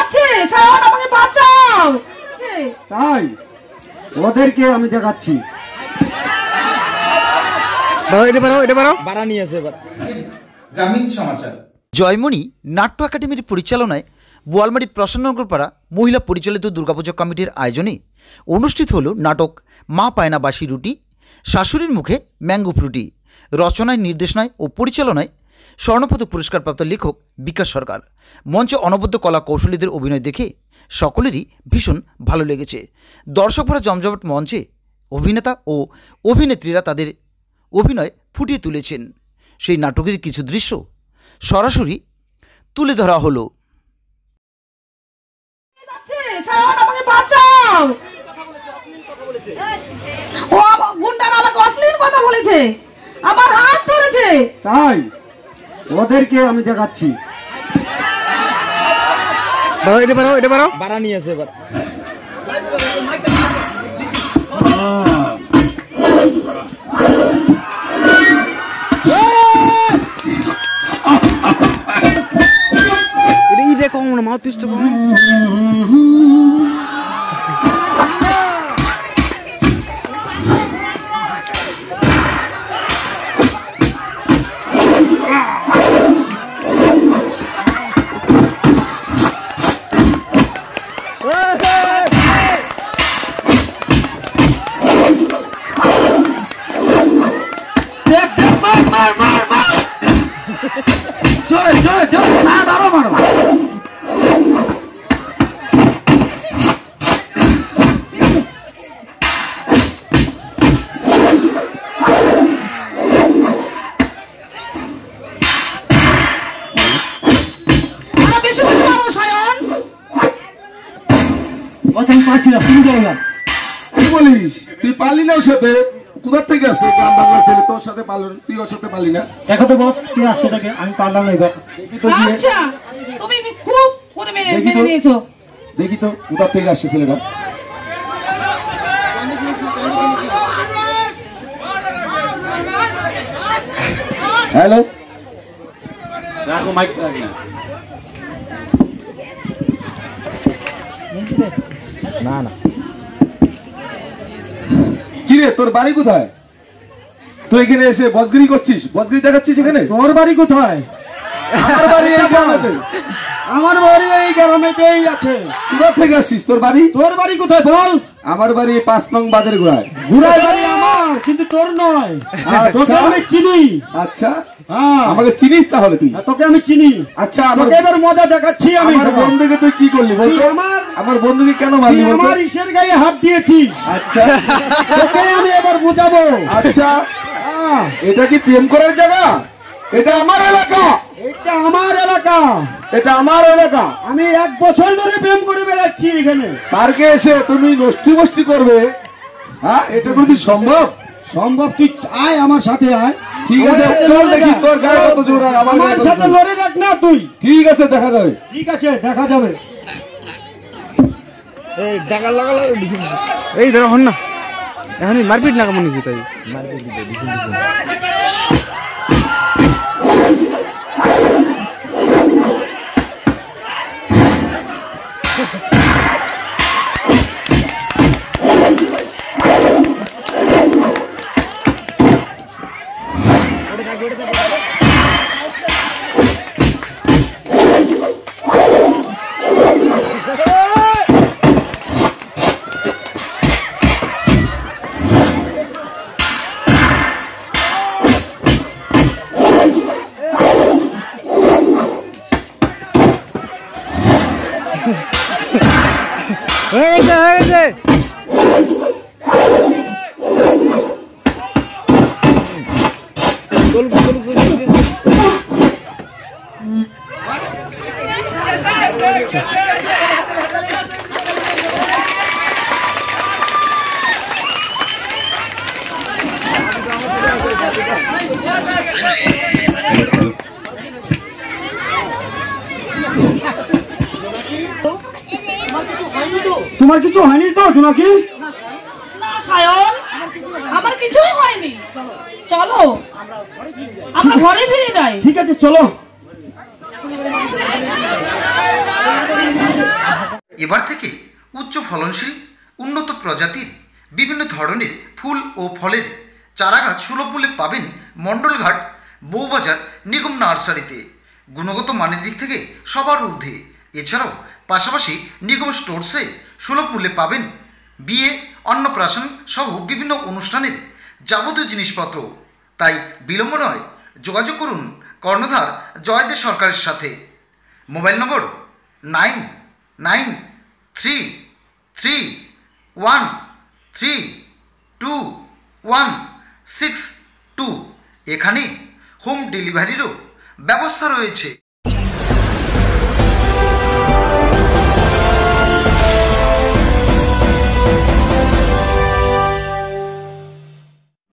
যাচ্ছে, সায়ন আমাকে বাঁচাও। তাই ওদেরকে আমি দেখাচ্ছি। গ্রামীণ সমাচার। জয়মণি নাট্য একাডেমির পরিচালনায় বোয়ালমারী প্রসন্নগরপাড়া মহিলা পরিচালিত দুর্গাপূজা কমিটির আয়োজনে অনুষ্ঠিত হল নাটক মা পায়না বাসি রুটি, শাশুড়ির মুখে ম্যাঙ্গো ফ্রুটি। রচনায়, নির্দেশনায় ও পরিচালনায় স্বর্ণপদক পুরস্কারপ্রাপ্ত লেখক বিকাশ সরকার। মঞ্চে অনবদ্য কলা কৌশলীদের অভিনয় দেখে সকলেরই ভীষণ ভালো লেগেছে। দর্শকভরা জমজমাট মঞ্চে অভিনেতা ও অভিনেত্রীরা তাদের অভিনয় ফুটিয়ে তুলেছেন। সেই নাটকের কিছু দৃশ্য সরাসরি তুলে ধরা হলো। আমাকে বাঁচাও। ও গুন্ডারা আমাকে অশ্লীল কথা বলেছে, আমার হাত ধরেছে। তাই ওদেরকে আমি দেখাচ্ছি। বাড়া নিয়ে আসে এবার। এটা কম না, মাউথ পিসটা কম। জোরে জোরে জোরে, আরো মারো। কি বলিস? তুই পারলি না ওর সাথে? কোথা থেকে আসে গ্রাম বাংলার ছেলে, তোর সাথে পারল, তুই ওর সাথে পারলি না? দেখো তো বস, কি আসছে এটাকে, আমি পারলাম না। এবার দেখি তো, আচ্ছা তুমি খুব করে মেরে দিয়েছো। দেখি তো কোথা থেকে আসছে ছেলেটা। হ্যালো, রাখো মাইক। না না, কিরে তোর বাড়ি কোথায়? তুই এখানে এসে বজগিরি করছিস, বজগিরি দেখাচ্ছিস এখানে? তোর বাড়ি কোথায়? আমার বাড়ি এই গ্রামে আছে। আমার বাড়ি এই গ্রামেতেই আছে। কোথা থেকে আসছিস? তোর বাড়ি? তোর বাড়ি কোথায় বল? আমার বাড়ি 5 নং বাদের গোড়ায়। ঘুরাই বাড়ি আমার, কিন্তু তোর নয়। তোকে আমি চিনি। আচ্ছা, হ্যাঁ আমাকে চিনিস তাহলে তুই? তোকে আমি চিনি। আচ্ছা, তোকে এবার মজা দেখাচ্ছি আমি। আমার বন্ধুকে তুই কি করলি বল? আমার বন্ধুকে কেন মারলি বল? আমার ইসের গায়ে হাত দিয়েছিস। আচ্ছা, তোকে আমি এবার বুঝাবো। আচ্ছা, এটা কি প্রেম করার জায়গা? এটা আমার এলাকা। এটা আমার এলাকা। এটা আমার এলাকা। আমি 1 বছর ধরে প্রেম করে বেড়াচ্ছি এখানে। পার্কে এসে তুমি নষ্টি বষ্টি করবে? হ্যাঁ, এটা কোনো সম্ভব? সম্ভব? তুই আয় আমার সাথে, আয়। ঠিক আছে, চল দেখি তোর গায়ে কত জোর। আর আমার সাথে লড়ে রাখ না তুই। ঠিক আছে, দেখা যাবে। ঠিক আছে, দেখা যাবে। এই ডাকা লাগালো, এই ধরো হন না, এখনই মারপিট না কেমন কি? তাই মারপিট দিতে ডিসিশন। তোমার কিছু হয়নি তো জোনাকি? না সায়ন, আমার কিছুই হয়নি। চলো আমরা ঘরে ফিরে যাই। ঠিক আছে, চলো। এবার থেকে উচ্চ ফলনশীল উন্নত প্রজাতির বিভিন্ন ধরনের ফুল ও ফলের চারাগাছ সুলভ মূল্যে পাবেন মণ্ডলঘাট বউবাজার নিগম নার্সারিতে। গুণগত মানের দিক থেকে সবার ঊর্ধ্বে। এছাড়াও পাশাপাশি নিগম স্টোরসে সুলভ মূল্যে পাবেন বিয়ে, অন্নপ্রাশন সহ বিভিন্ন অনুষ্ঠানের যাবতীয় জিনিসপত্র। তাই বিলম্ব নয়, যোগাযোগ করুন কর্ণধার জয়দেব সরকারের সাথে। মোবাইল নম্বর 9933132162। এখানে হোম ডেলিভারিরও ব্যবস্থা রয়েছে।